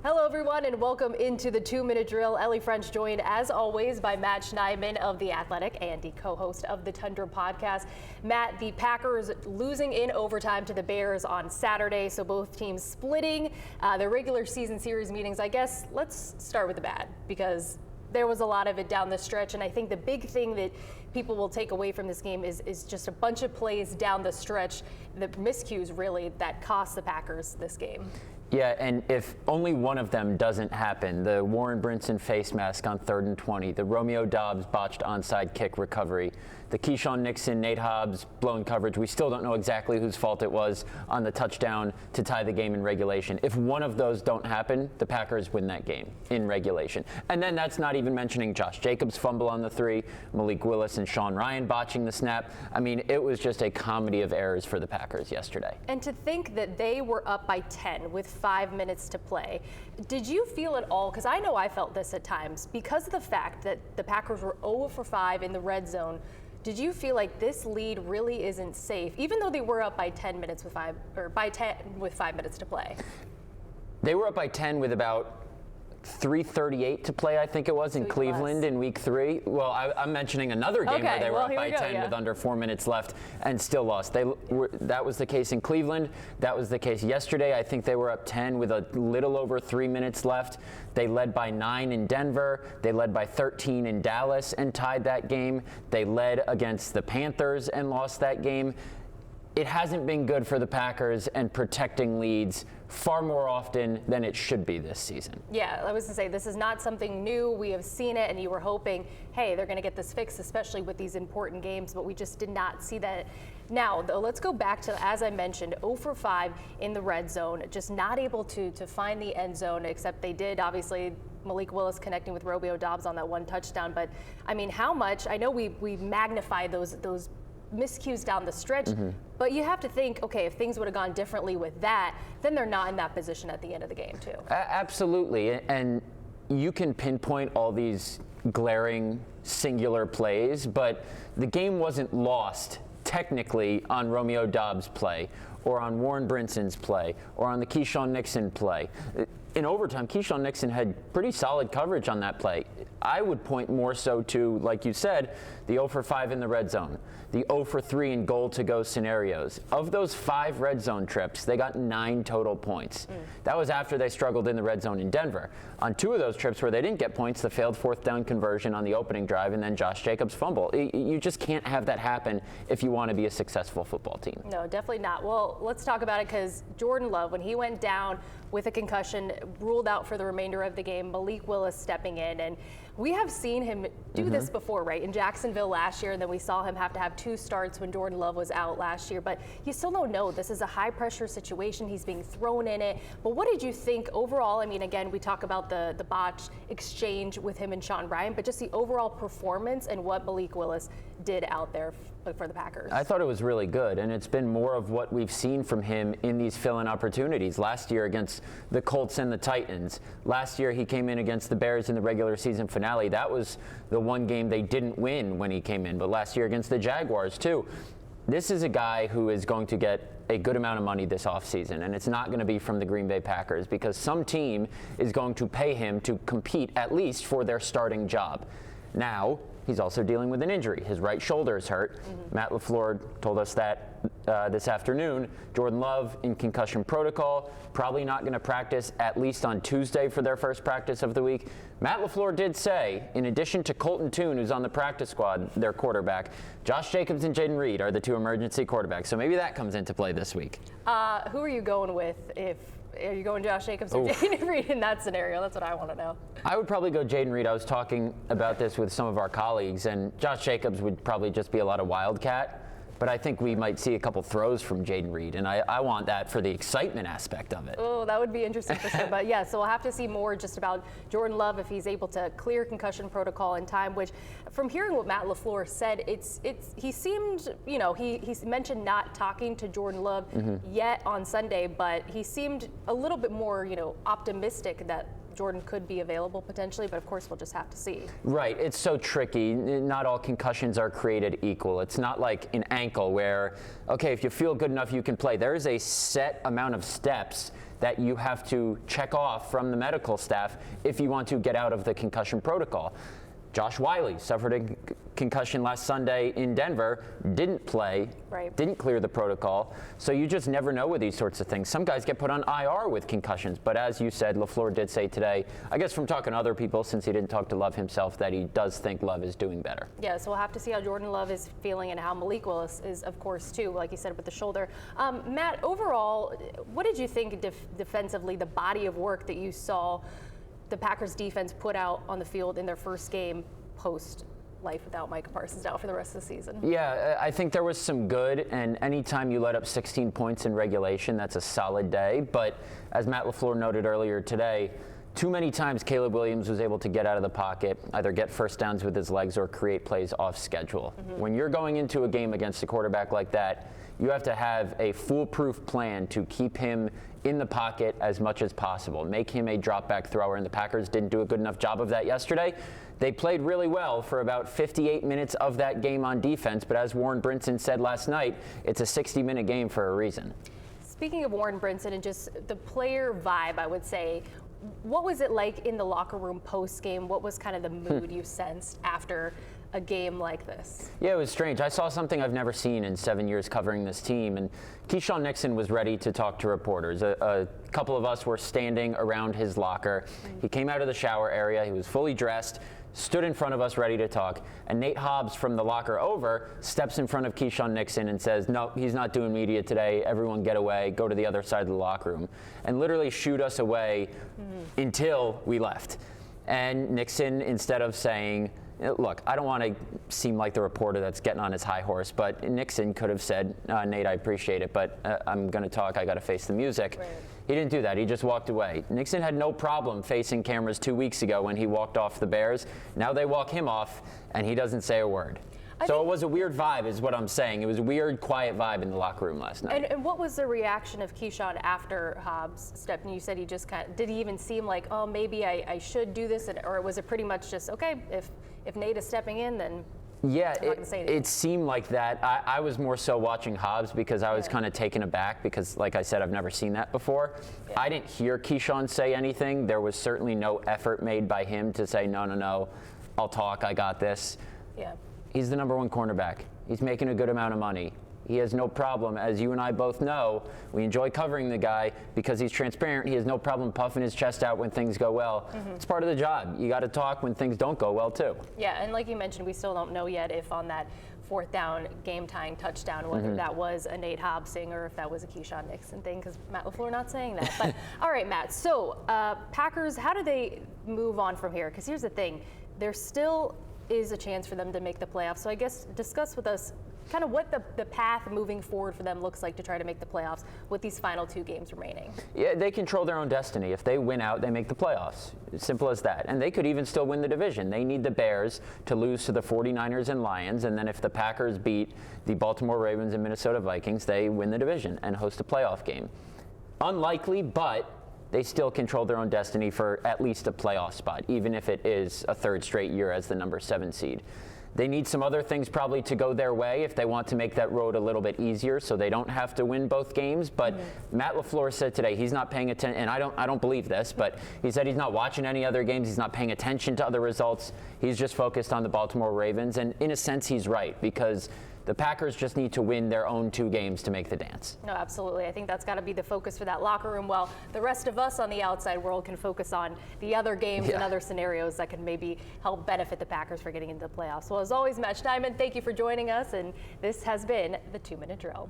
Hello, everyone, and welcome into the 2-Minute Drill. Ellie French joined, as always, by Matt Schneidman of The Athletic and the co-host of the Tundra podcast. Matt, the Packers losing in overtime to the Bears on Saturday, so both teams splitting their regular season series meetings. I guess let's start with the bad, because there was a lot of it down the stretch, and I think the big thing that people will take away from this game is just a bunch of plays down the stretch, the miscues really, that cost the Packers this game. Yeah, and if only one of them doesn't happen, the Warren Brinson face mask on 3rd and 20, the Romeo Doubs botched onside kick recovery, the Keyshawn Nixon, Nate Hobbs blown coverage, we still don't know exactly whose fault it was on the touchdown to tie the game in regulation. If one of those don't happen, the Packers win that game in regulation. And then that's not even mentioning Josh Jacobs' fumble on the 3, Malik Willis and Sean Ryan botching the snap. I mean, it was just a comedy of errors for the Packers yesterday. And to think that they were up by 10 with 5 minutes to play, did you feel at all, because I know I felt this at times, because of the fact that the Packers were 0 for 5 in the red zone, did you feel like this lead really isn't safe, even though they were up by 10 minutes with 5 minutes to play? They were up by 10 with about 3:38 to play, I think it was, in Cleveland in week 3. Well, I'm mentioning another game where they were up by 10 with under 4 minutes left and still lost. That was the case in Cleveland. That was the case yesterday. I think they were up 10 with a little over 3 minutes left. They led by 9 in Denver. They led by 13 in Dallas and tied that game. They led against the Panthers and lost that game. It hasn't been good for the Packers, and protecting leads far more often than it should be this season. Yeah, I was going to say, this is not something new. We have seen it, and you were hoping, hey, they're going to get this fixed, especially with these important games, but we just did not see that. Now, though, let's go back to, as I mentioned, 0 for 5 in the red zone, just not able to find the end zone, except they did, obviously, Malik Willis connecting with Romeo Doubs on that one touchdown. But, I mean, how much, I know we magnify those miscues down the stretch, but you have to think, okay, if things would have gone differently with that, then they're not in that position at the end of the game too. Absolutely, and you can pinpoint all these glaring singular plays, but the game wasn't lost technically on Romeo Doubs' play, or on Warren Brinson's play, or on the Keyshawn Nixon play. In overtime, Keyshawn Nixon had pretty solid coverage on that play. I would point more so to, like you said, the 0 for 5 in the red zone, the 0 for 3 in goal-to-go scenarios. Of those 5 red zone trips, they got 9 total points. That was after they struggled in the red zone in Denver. On 2 of those trips where they didn't get points, the failed 4th down conversion on the opening drive, and then Josh Jacobs' fumble. You just can't have that happen if you want to be a successful football team. No, definitely not. Well, let's talk about it, because Jordan Love, when he went down with a concussion, ruled out for the remainder of the game, Malik Willis stepping in, and we have seen him do this before, right? In Jacksonville last year, and then we saw him have to have 2 starts when Jordan Love was out last year. But you still don't know. This is a high-pressure situation. He's being thrown in it. But what did you think overall? I mean, again, we talk about the botch exchange with him and Sean Ryan, but just the overall performance and what Malik Willis did out there for the Packers. I thought it was really good, and it's been more of what we've seen from him in these fill-in opportunities. Last year against the Colts and the Titans. Last year he came in against the Bears in the regular season finale. That was the one game they didn't win when he came in, but last year against the Jaguars too. This is a guy who is going to get a good amount of money this offseason, and it's not going to be from the Green Bay Packers, because some team is going to pay him to compete at least for their starting job. Now, he's also dealing with an injury. His right shoulder is hurt. Matt LaFleur told us that this afternoon. Jordan Love in concussion protocol, probably not going to practice at least on Tuesday for their first practice of the week. Matt LaFleur did say, in addition to Colton Tune, who's on the practice squad, their quarterback, Josh Jacobs and Jaden Reed are the 2 emergency quarterbacks. So maybe that comes into play this week. Who are you going with? Are you going Josh Jacobs or Jaden Reed in that scenario? That's what I want to know. I would probably go Jaden Reed. I was talking about this with some of our colleagues, and Josh Jacobs would probably just be a lot of wildcat. But I think we might see a couple throws from Jaden Reed, and I want that for the excitement aspect of it. Oh, that would be interesting for sure. But yeah, so we'll have to see more just about Jordan Love, if he's able to clear concussion protocol in time, which from hearing what Matt LaFleur said, he seemed, you know, he mentioned not talking to Jordan Love yet on Sunday, but he seemed a little bit more, you know, optimistic that Jordan could be available potentially, but of course we'll just have to see. Right, it's so tricky. Not all concussions are created equal. It's not like an ankle where, okay, if you feel good enough, you can play. There is a set amount of steps that you have to check off from the medical staff if you want to get out of the concussion protocol. Josh Wiley suffered a concussion last Sunday in Denver, didn't play, didn't clear the protocol. So you just never know with these sorts of things. Some guys get put on IR with concussions, but as you said, LaFleur did say today, I guess from talking to other people, since he didn't talk to Love himself, that he does think Love is doing better. Yeah, so we'll have to see how Jordan Love is feeling and how Malik Willis is, of course, too, like you said, with the shoulder. Matt, overall, what did you think defensively, the body of work that you saw the Packers defense put out on the field in their first game post life without Micah Parsons out for the rest of the season? Yeah, I think there was some good, and anytime you let up 16 points in regulation, that's a solid day. But as Matt LaFleur noted earlier today, too many times Caleb Williams was able to get out of the pocket, either get first downs with his legs or create plays off schedule. When you're going into a game against a quarterback like that, you have to have a foolproof plan to keep him in the pocket as much as possible, make him a drop back thrower, and the Packers didn't do a good enough job of that yesterday. They played really well for about 58 minutes of that game on defense, but as Warren Brinson said last night, it's a 60-minute game for a reason. Speaking of Warren Brinson and just the player vibe, I would say, what was it like in the locker room post-game? What was kind of the mood you sensed after a game like this? Yeah, it was strange. I saw something I've never seen in 7 years covering this team, and Keyshawn Nixon was ready to talk to reporters. A couple of us were standing around his locker. He came out of the shower area. He was fully dressed, stood in front of us ready to talk, and Nate Hobbs from the locker over steps in front of Keyshawn Nixon and says, no, he's not doing media today. Everyone get away, go to the other side of the locker room, and literally shooed us away until we left. And Nixon, instead of saying, look, I don't want to seem like the reporter that's getting on his high horse, but Nixon could have said, Nate, I appreciate it, but I'm going to talk. I got to face the music. Right. He didn't do that. He just walked away. Nixon had no problem facing cameras 2 weeks ago when he walked off the Bears. Now they walk him off, and he doesn't say a word. So it was a weird vibe is what I'm saying. It was a weird, quiet vibe in the locker room last night. And what was the reaction of Keyshawn after Hobbs stepped in? You said he just did he even seem like, oh, maybe I should do this? Or was it pretty much just, okay, if Nate is stepping in, then yeah, it seemed like that. I was more so watching Hobbs because I was kind of taken aback because, like I said, I've never seen that before. Yeah. I didn't hear Keyshawn say anything. There was certainly no effort made by him to say, no, I'll talk, I got this. Yeah. He's the #1 cornerback. He's making a good amount of money. He has no problem, as you and I both know, we enjoy covering the guy because he's transparent. He has no problem puffing his chest out when things go well. It's part of the job. You got to talk when things don't go well, too. Yeah, and like you mentioned, we still don't know yet if on that 4th down, game-tying touchdown, whether that was a Nate Hobbs thing or if that was a Keyshawn Nixon thing, because Matt LaFleur not saying that. But all right, Matt, so Packers, how do they move on from here? Because here's the thing. There still is a chance for them to make the playoffs. So I guess discuss with us kind of what the path moving forward for them looks like to try to make the playoffs with these final 2 games remaining. Yeah, they control their own destiny. If they win out, they make the playoffs. Simple as that. And they could even still win the division. They need the Bears to lose to the 49ers and Lions, and then if the Packers beat the Baltimore Ravens and Minnesota Vikings, they win the division and host a playoff game. Unlikely, but they still control their own destiny for at least a playoff spot, even if it is a 3rd straight year as the #7 seed. They need some other things probably to go their way if they want to make that road a little bit easier so they don't have to win both games. But Matt LaFleur said today he's not paying attention, and I don't believe this, but he said he's not watching any other games. He's not paying attention to other results. He's just focused on the Baltimore Ravens. And in a sense, he's right because the Packers just need to win their own 2 games to make the dance. No, absolutely. I think that's got to be the focus for that locker room. While the rest of us on the outside world can focus on the other games and other scenarios that can maybe help benefit the Packers for getting into the playoffs. Well, as always, Matt Schneidman, thank you for joining us. And this has been the 2-Minute Drill.